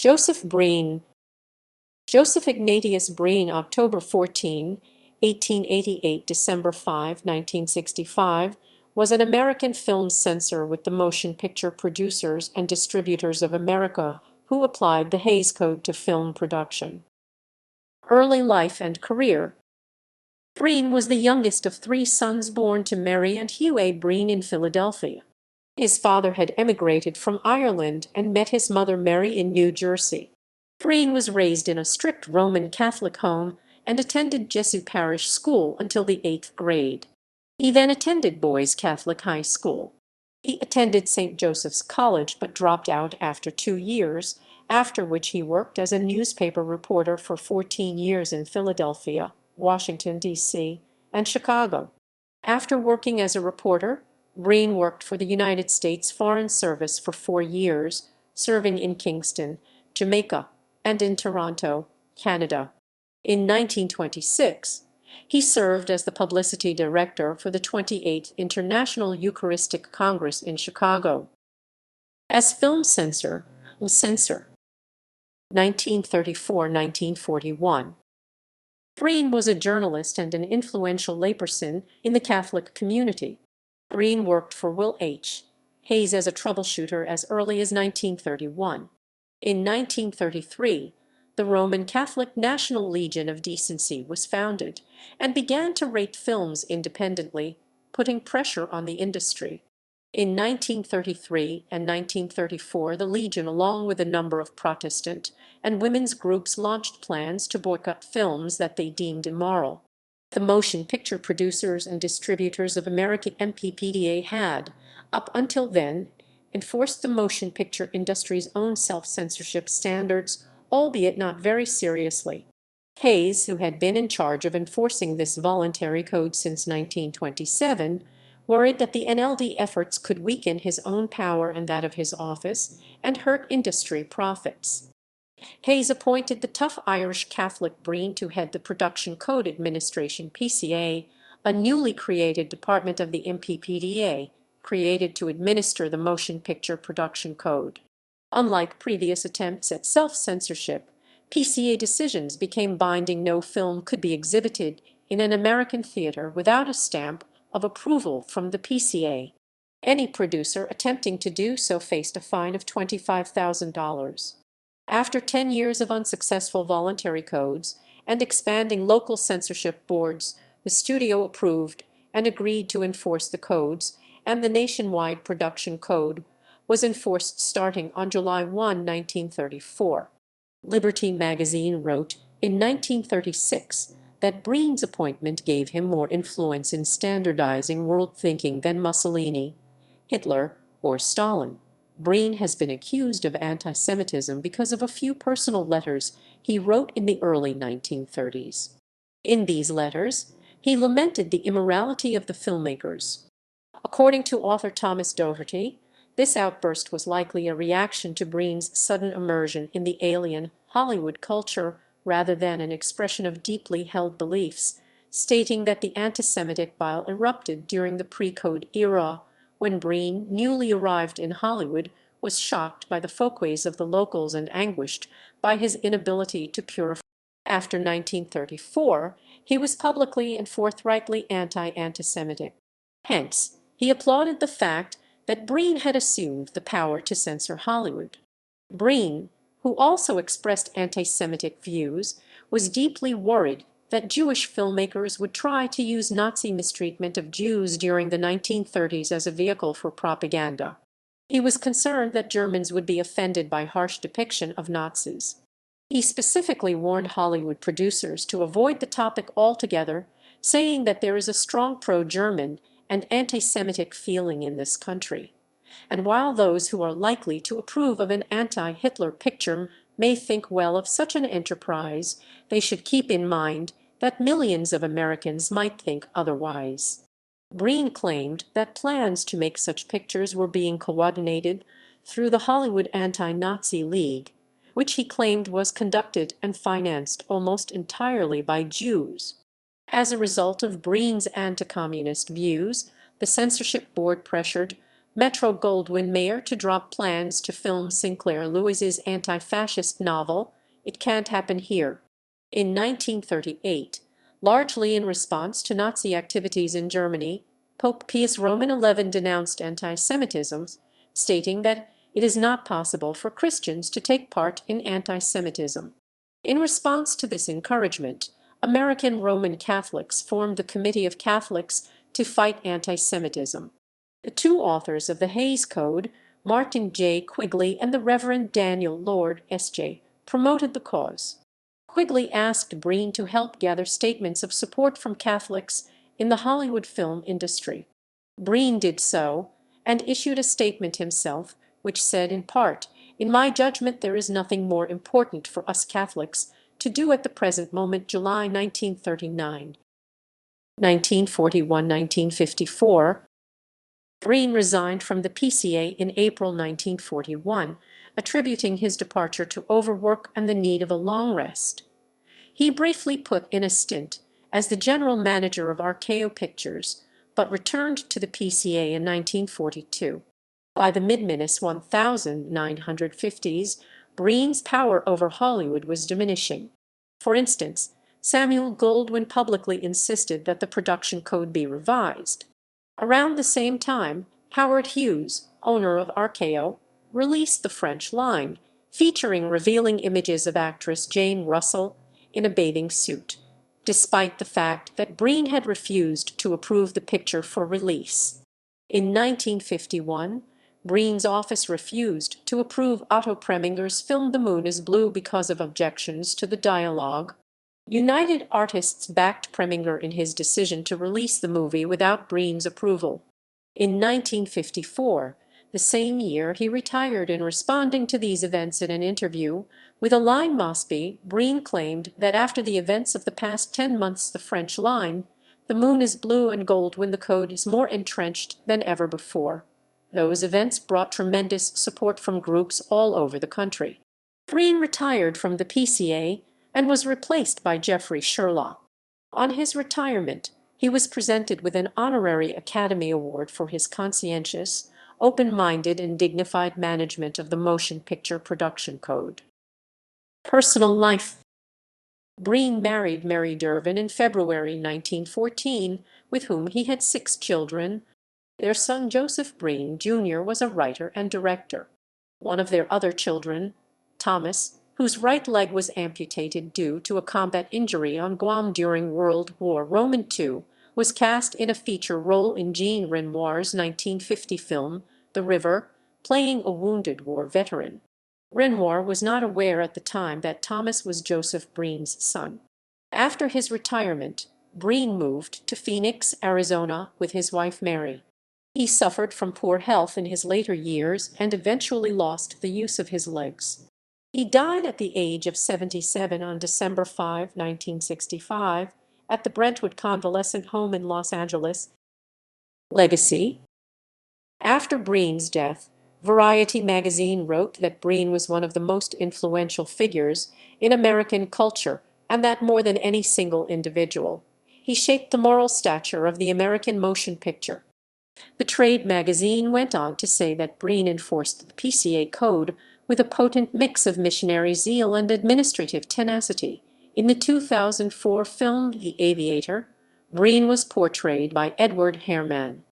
Joseph Breen. Joseph Ignatius Breen, October 14, 1888, December 5, 1965, was an American film censor with the Motion Picture Producers and Distributors of America, who applied the Hays Code to film production. Early life and career. Breen was the youngest of three sons born to Mary and Hugh A. Breen in Philadelphia. His father had emigrated from Ireland and met his mother Mary in New Jersey. Breen was raised in a strict Roman Catholic home and attended Jesuit parish school until the 8th grade. He then attended Boys Catholic High School. He attended St. Joseph's College but dropped out after 2 years, after which he worked as a newspaper reporter for 14 years in Philadelphia, Washington, D.C., and Chicago. After working as a reporter, Breen worked for the United States Foreign Service for 4 years, serving in Kingston, Jamaica, and in Toronto, Canada. In 1926, he served as the publicity director for the 28th International Eucharistic Congress in Chicago. As film censor, Censor. 1934–1941. Breen was a journalist and an influential layperson in the Catholic community. Breen worked for Will H. Hays as a troubleshooter as early as 1931. In 1933, the Roman Catholic National Legion of Decency was founded and began to rate films independently, putting pressure on the industry. In 1933 and 1934, the Legion, along with a number of Protestant and women's groups, launched plans to boycott films that they deemed immoral. The Motion Picture Producers and Distributors of America (MPPDA) had, up until then, enforced the motion picture industry's own self-censorship standards, albeit not very seriously. Hays, who had been in charge of enforcing this voluntary code since 1927, worried that the NLD efforts could weaken his own power and that of his office and hurt industry profits. Hays appointed the tough Irish Catholic Breen to head the Production Code Administration (PCA), a newly created department of the MPPDA, created to administer the Motion Picture Production Code. Unlike previous attempts at self-censorship, PCA decisions became binding. No film could be exhibited in an American theater without a stamp of approval from the PCA. Any producer attempting to do so faced a fine of $25,000. After 10 years of unsuccessful voluntary codes and expanding local censorship boards, the studio approved and agreed to enforce the codes, and the nationwide production code was enforced starting on July 1, 1934. Liberty magazine wrote in 1936 that Breen's appointment gave him more influence in standardizing world thinking than Mussolini, Hitler, or Stalin. Breen has been accused of anti-Semitism because of a few personal letters he wrote in the early 1930s. In these letters, he lamented the immorality of the filmmakers. According to author Thomas Doherty, this outburst was likely a reaction to Breen's sudden immersion in the alien Hollywood culture rather than an expression of deeply held beliefs, stating that the anti-Semitic bile erupted during the pre-code era, when Breen, newly arrived in Hollywood, was shocked by the folkways of the locals and anguished by his inability to purify. After 1934, he was publicly and forthrightly anti-Semitic. Hence, he applauded the fact that Breen had assumed the power to censor Hollywood. Breen, who also expressed anti-Semitic views, was deeply worried that Jewish filmmakers would try to use Nazi mistreatment of Jews during the 1930s as a vehicle for propaganda. He was concerned that Germans would be offended by harsh depiction of Nazis. He specifically warned Hollywood producers to avoid the topic altogether, saying that there is a strong pro-German and anti-Semitic feeling in this country. And while those who are likely to approve of an anti-Hitler picture may think well of such an enterprise, they should keep in mind that millions of Americans might think otherwise. Breen claimed that plans to make such pictures were being coordinated through the Hollywood Anti-Nazi League, which he claimed was conducted and financed almost entirely by Jews. As a result of Breen's anti-communist views, the censorship board pressured Metro-Goldwyn-Mayer to drop plans to film Sinclair Lewis's anti-fascist novel, It Can't Happen Here. In 1938, largely in response to Nazi activities in Germany, Pope Pius Roman XI denounced anti-Semitism, stating that it is not possible for Christians to take part in anti-Semitism. In response to this encouragement, American Roman Catholics formed the Committee of Catholics to fight anti-Semitism. The two authors of the Hays Code, Martin J. Quigley and the Reverend Daniel Lord, S.J., promoted the cause. Quigley asked Breen to help gather statements of support from Catholics in the Hollywood film industry. Breen did so, and issued a statement himself, which said in part, "In my judgment there is nothing more important for us Catholics to do at the present moment." July 1939. 1941–1954. Breen resigned from the PCA in April 1941, attributing his departure to overwork and the need of a long rest. He briefly put in a stint as the general manager of RKO Pictures, but returned to the PCA in 1942. By the mid-1950s, Breen's power over Hollywood was diminishing. For instance, Samuel Goldwyn publicly insisted that the production code be revised. Around the same time, Howard Hughes, owner of RKO, released The French Line, featuring revealing images of actress Jane Russell in a bathing suit, despite the fact that Breen had refused to approve the picture for release. In 1951, Breen's office refused to approve Otto Preminger's film The Moon is Blue because of objections to the dialogue. United Artists backed Preminger in his decision to release the movie without Breen's approval. In 1954, the same year, he retired. In responding to these events in an interview with Alain Mosby, Breen claimed that after the events of the past 10 months, The French Line, The Moon is Blue and Goldwyn, the code is more entrenched than ever before. Those events brought tremendous support from groups all over the country. Breen retired from the PCA and was replaced by Jeffrey Sherlock. On his retirement, he was presented with an honorary Academy Award for his conscientious, open-minded, and dignified management of the motion picture production code. Personal life. Breen married Mary Dervin in February 1914, with whom he had 6 children. Their son Joseph Breen, Jr. was a writer and director. One of their other children, Thomas, whose right leg was amputated due to a combat injury on Guam during World War II, was cast in a feature role in Jean Renoir's 1950 film, The River, playing a wounded war veteran. Renoir was not aware at the time that Thomas was Joseph Breen's son. After his retirement, Breen moved to Phoenix, Arizona, with his wife Mary. He suffered from poor health in his later years and eventually lost the use of his legs. He died at the age of 77 on December 5, 1965, at the Brentwood Convalescent Home in Los Angeles. Legacy. After Breen's death, Variety magazine wrote that Breen was one of the most influential figures in American culture and that more than any single individual, he shaped the moral stature of the American motion picture. The trade magazine went on to say that Breen enforced the PCA code with a potent mix of missionary zeal and administrative tenacity. In the 2004 film The Aviator, Breen was portrayed by Edward Hareman.